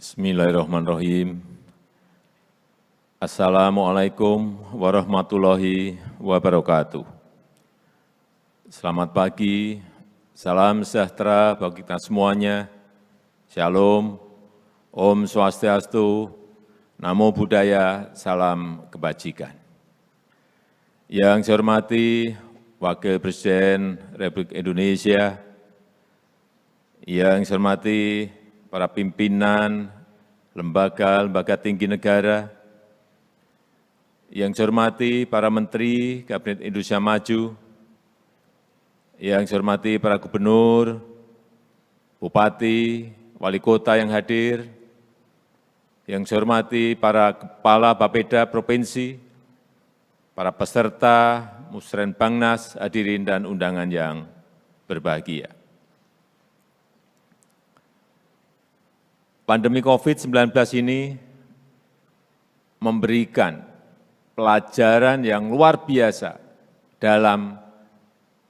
Bismillahirrahmanirrahim. Assalamualaikum warahmatullahi wabarakatuh. Selamat pagi, salam sejahtera bagi kita semuanya. Shalom, Om Swastiastu, Namo Buddhaya, salam kebajikan. Yang saya hormati Wakil Presiden Republik Indonesia, yang saya hormati para pimpinan lembaga tinggi negara, yang saya hormati para Menteri Kabinet Indonesia Maju, yang saya hormati para gubernur, bupati, wali kota yang hadir, yang saya hormati para kepala Bapeda Provinsi, para peserta Musrenbangnas, hadirin dan undangan yang berbahagia. Pandemi COVID-19 ini memberikan pelajaran yang luar biasa dalam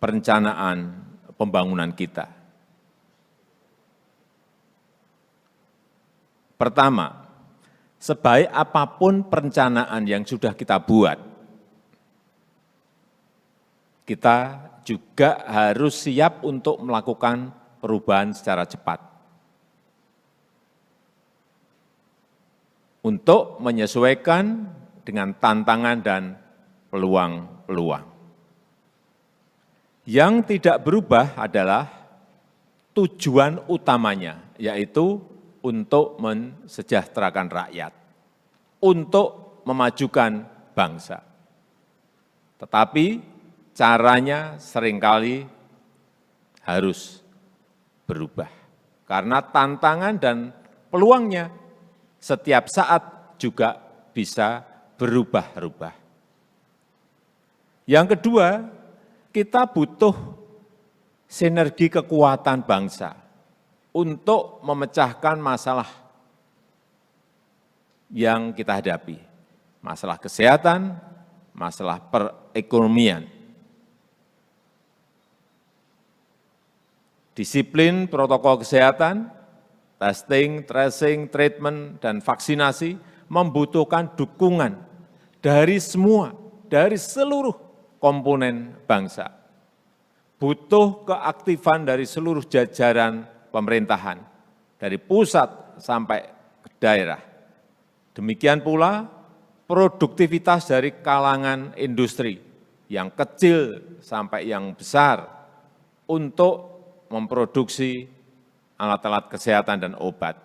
perencanaan pembangunan kita. Pertama, sebaik apapun perencanaan yang sudah kita buat, kita juga harus siap untuk melakukan perubahan secara cepat. Untuk menyesuaikan dengan tantangan dan peluang-peluang. Yang tidak berubah adalah tujuan utamanya, yaitu untuk mensejahterakan rakyat, untuk memajukan bangsa. Tetapi caranya seringkali harus berubah, karena tantangan dan peluangnya setiap saat juga bisa berubah-ubah. Yang kedua, kita butuh sinergi kekuatan bangsa untuk memecahkan masalah yang kita hadapi. Masalah kesehatan, masalah perekonomian. Disiplin protokol kesehatan, testing, tracing, treatment, dan vaksinasi membutuhkan dukungan dari semua, dari seluruh komponen bangsa. Butuh keaktifan dari seluruh jajaran pemerintahan, dari pusat sampai ke daerah. Demikian pula produktivitas dari kalangan industri, yang kecil sampai yang besar, untuk memproduksi alat-alat kesehatan dan obat.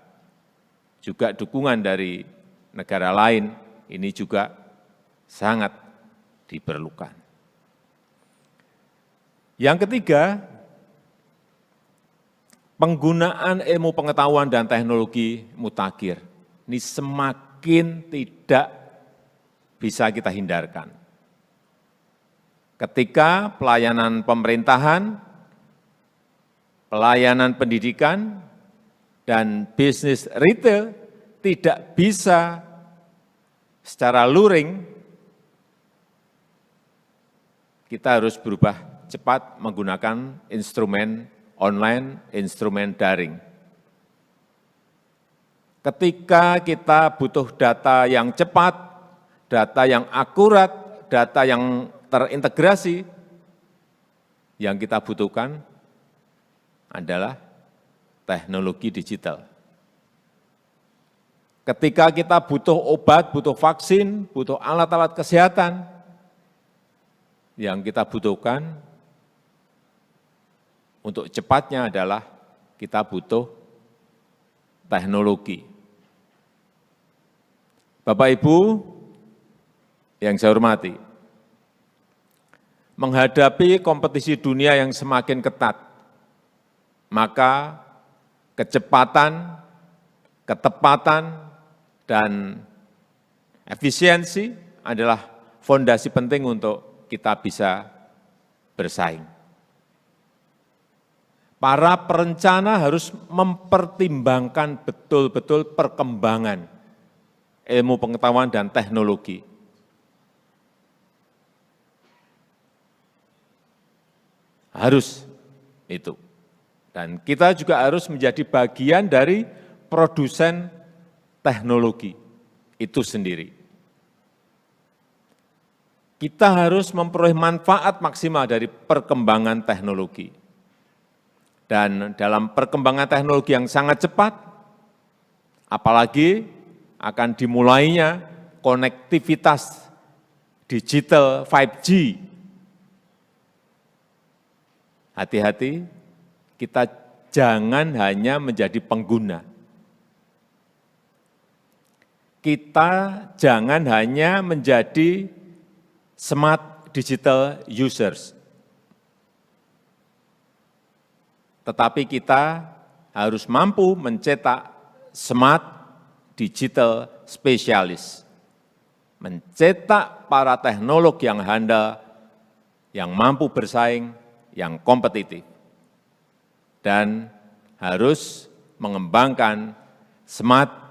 Juga dukungan dari negara lain ini juga sangat diperlukan. Yang ketiga, penggunaan ilmu pengetahuan dan teknologi mutakhir. Ini semakin tidak bisa kita hindarkan. Ketika pelayanan pemerintahan, pelayanan pendidikan, dan bisnis retail tidak bisa secara luring, kita harus berubah cepat menggunakan instrumen online, instrumen daring. Ketika kita butuh data yang cepat, data yang akurat, data yang terintegrasi, yang kita butuhkan adalah teknologi digital. Ketika kita butuh obat, butuh vaksin, butuh alat-alat kesehatan, yang kita butuhkan untuk cepatnya adalah kita butuh teknologi. Bapak Ibu yang saya hormati, menghadapi kompetisi dunia yang semakin ketat, maka kecepatan, ketepatan, dan efisiensi adalah fondasi penting untuk kita bisa bersaing. Para perencana harus mempertimbangkan betul-betul perkembangan ilmu pengetahuan dan teknologi. Harus itu. Dan kita juga harus menjadi bagian dari produsen teknologi itu sendiri. Kita harus memperoleh manfaat maksimal dari perkembangan teknologi. Dan dalam perkembangan teknologi yang sangat cepat, apalagi akan dimulainya konektivitas digital 5G. Hati-hati, kita jangan hanya menjadi pengguna. Kita jangan hanya menjadi smart digital users. Tetapi kita harus mampu mencetak smart digital spesialis. Mencetak para teknolog yang handal, yang mampu bersaing, yang kompetitif. Dan harus mengembangkan smart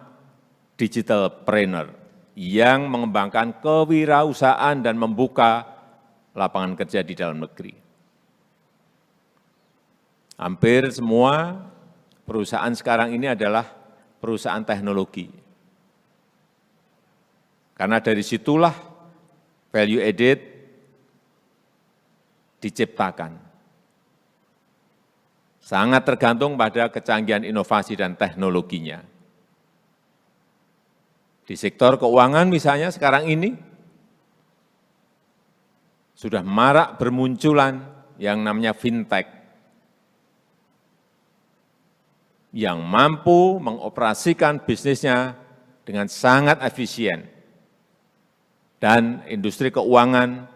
digitalpreneur yang mengembangkan kewirausahaan dan membuka lapangan kerja di dalam negeri. Hampir semua perusahaan sekarang ini adalah perusahaan teknologi. Karena dari situlah value added diciptakan. Sangat tergantung pada kecanggihan inovasi dan teknologinya. Di sektor keuangan misalnya sekarang ini, sudah marak bermunculan yang namanya fintech, yang mampu mengoperasikan bisnisnya dengan sangat efisien. Dan industri keuangan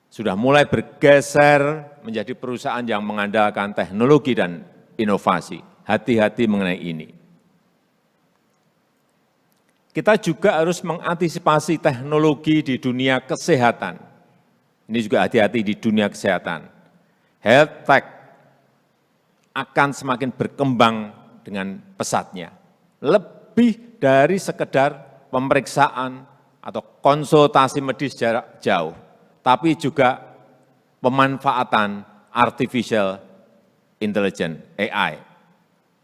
sudah mulai bergeser menjadi perusahaan yang mengandalkan teknologi dan inovasi. Hati-hati mengenai ini. Kita juga harus mengantisipasi teknologi di dunia kesehatan. Ini juga hati-hati di dunia kesehatan. Health tech akan semakin berkembang dengan pesatnya. Lebih dari sekedar pemeriksaan atau konsultasi medis jarak jauh, tapi juga pemanfaatan artificial intelligence (AI)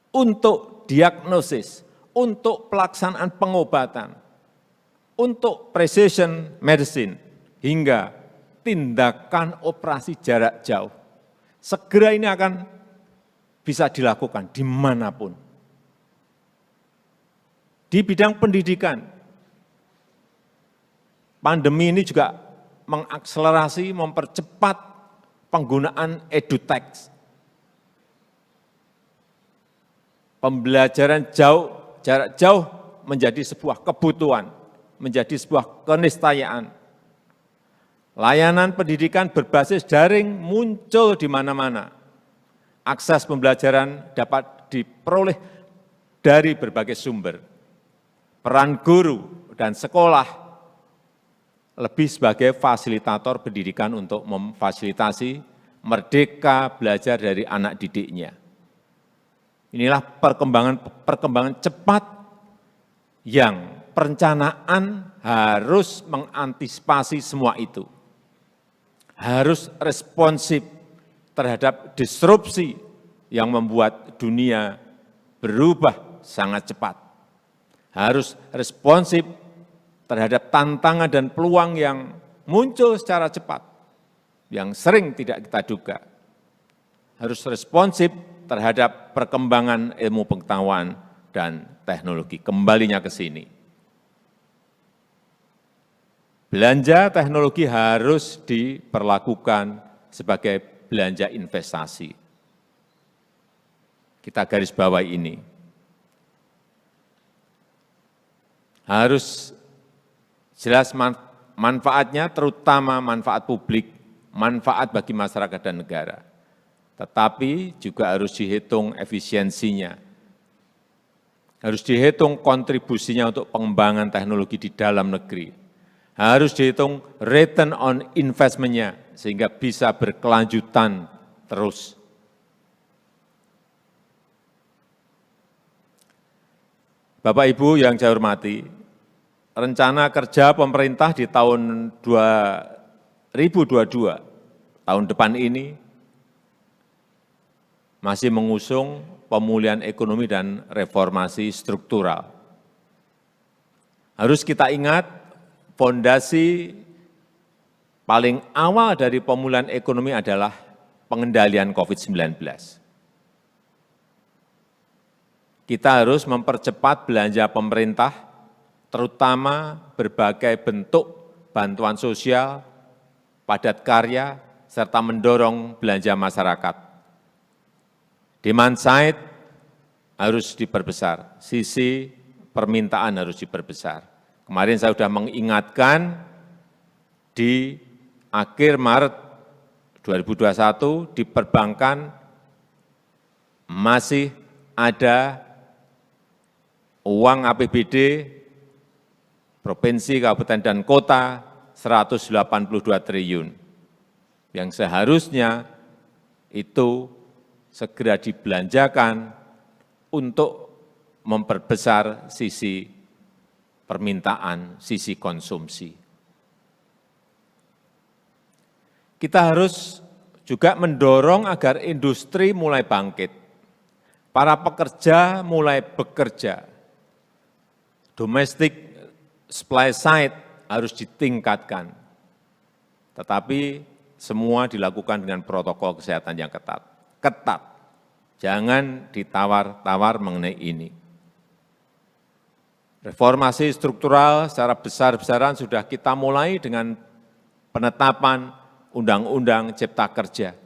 untuk diagnosis, untuk pelaksanaan pengobatan, untuk precision medicine, hingga tindakan operasi jarak jauh. Segera ini akan bisa dilakukan dimanapun. Di bidang pendidikan, pandemi ini juga mengakselerasi, mempercepat penggunaan edutech. Pembelajaran jarak jauh menjadi sebuah kebutuhan, menjadi sebuah keniscayaan. Layanan pendidikan berbasis daring muncul di mana-mana. Akses pembelajaran dapat diperoleh dari berbagai sumber. Peran guru dan sekolah lebih sebagai fasilitator pendidikan untuk memfasilitasi merdeka belajar dari anak didiknya. Inilah perkembangan cepat yang perencanaan harus mengantisipasi semua itu. Harus responsif terhadap disrupsi yang membuat dunia berubah sangat cepat. Harus responsif terhadap tantangan dan peluang yang muncul secara cepat, yang sering tidak kita duga. Harus responsif terhadap perkembangan ilmu pengetahuan dan teknologi. Kembalinya ke sini. Belanja teknologi harus diperlakukan sebagai belanja investasi. Kita garis bawahi ini. Harus jelas manfaatnya, terutama manfaat publik, manfaat bagi masyarakat dan negara. Tetapi juga harus dihitung efisiensinya. Harus dihitung kontribusinya untuk pengembangan teknologi di dalam negeri. Harus dihitung return on investment-nya, sehingga bisa berkelanjutan terus. Bapak Ibu yang saya hormati, rencana kerja pemerintah di tahun 2022, tahun depan ini, masih mengusung pemulihan ekonomi dan reformasi struktural. Harus kita ingat, fondasi paling awal dari pemulihan ekonomi adalah pengendalian COVID-19. Kita harus mempercepat belanja pemerintah, terutama berbagai bentuk bantuan sosial, padat karya, serta mendorong belanja masyarakat. Demand side harus diperbesar, sisi permintaan harus diperbesar. Kemarin saya sudah mengingatkan di akhir Maret 2021 di perbankan masih ada uang APBD provinsi, kabupaten, dan kota 182 triliun yang seharusnya itu segera dibelanjakan untuk memperbesar sisi permintaan, sisi konsumsi. Kita harus juga mendorong agar industri mulai bangkit, para pekerja mulai bekerja, domestic supply side harus ditingkatkan, tetapi semua dilakukan dengan protokol kesehatan yang ketat. Jangan ditawar-tawar mengenai ini. Reformasi struktural secara besar-besaran sudah kita mulai dengan penetapan Undang-Undang Cipta Kerja.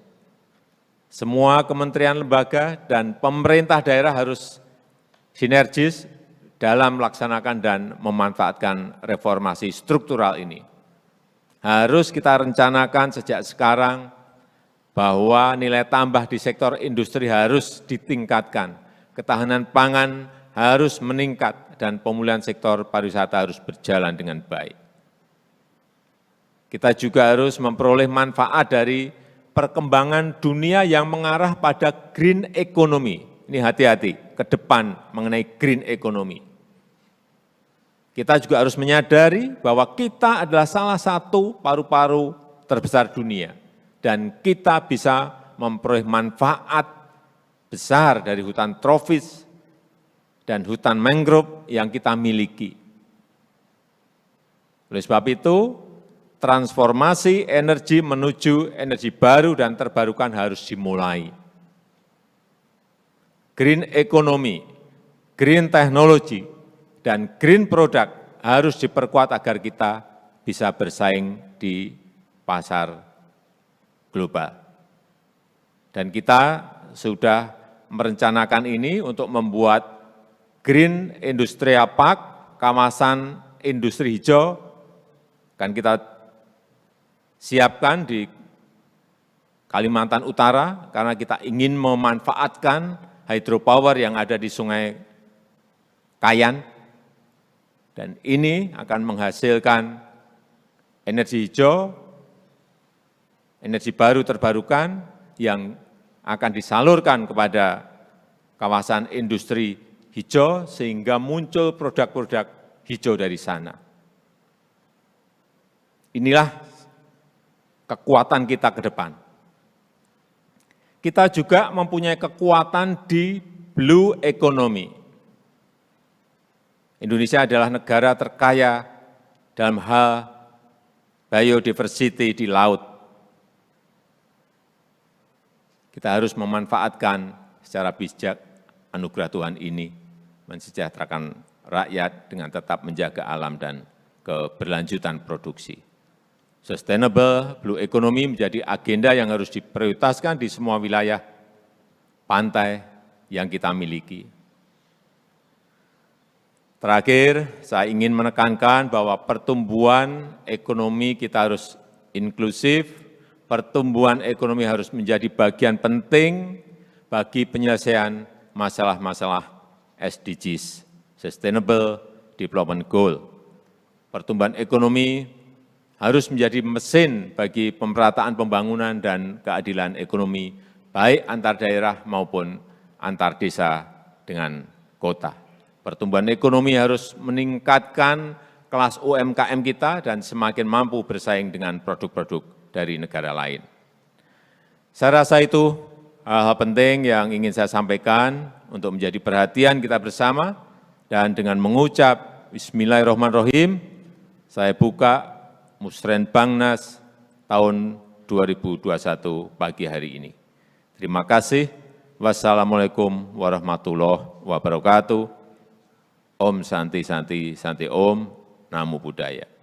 Semua kementerian lembaga dan pemerintah daerah harus sinergis dalam melaksanakan dan memanfaatkan reformasi struktural ini. Harus kita rencanakan sejak sekarang bahwa nilai tambah di sektor industri harus ditingkatkan, ketahanan pangan harus meningkat, dan pemulihan sektor pariwisata harus berjalan dengan baik. Kita juga harus memperoleh manfaat dari perkembangan dunia yang mengarah pada green economy. Ini hati-hati ke depan mengenai green economy. Kita juga harus menyadari bahwa kita adalah salah satu paru-paru terbesar dunia. Dan kita bisa memperoleh manfaat besar dari hutan tropis dan hutan mangrove yang kita miliki. Oleh sebab itu, transformasi energi menuju energi baru dan terbarukan harus dimulai. Green economy, green technology, dan green product harus diperkuat agar kita bisa bersaing di pasar global. Dan kita sudah merencanakan ini untuk membuat Green Industrial Park, kawasan industri hijau, kan kita siapkan di Kalimantan Utara, karena kita ingin memanfaatkan hydropower yang ada di Sungai Kayan, dan ini akan menghasilkan energi hijau, energi baru terbarukan yang akan disalurkan kepada kawasan industri hijau sehingga muncul produk-produk hijau dari sana. Inilah kekuatan kita ke depan. Kita juga mempunyai kekuatan di blue economy. Indonesia adalah negara terkaya dalam hal biodiversity di laut. Kita harus memanfaatkan secara bijak anugerah Tuhan ini, mensejahterakan rakyat dengan tetap menjaga alam dan keberlanjutan produksi. Sustainable blue economy menjadi agenda yang harus diprioritaskan di semua wilayah pantai yang kita miliki. Terakhir, saya ingin menekankan bahwa pertumbuhan ekonomi kita harus inklusif, pertumbuhan ekonomi harus menjadi bagian penting bagi penyelesaian masalah-masalah SDGs, Sustainable Development Goal. Pertumbuhan ekonomi harus menjadi mesin bagi pemerataan pembangunan dan keadilan ekonomi, baik antar daerah maupun antar desa dengan kota. Pertumbuhan ekonomi harus meningkatkan kelas UMKM kita dan semakin mampu bersaing dengan produk-produk dari negara lain. Saya rasa itu hal-hal penting yang ingin saya sampaikan untuk menjadi perhatian kita bersama, dan dengan mengucap Bismillahirrahmanirrahim, saya buka Musrenbangnas tahun 2021 pagi hari ini. Terima kasih. Wassalamualaikum warahmatullahi wabarakatuh. Om Santi Santi Santi Om, Namo Buddhaya.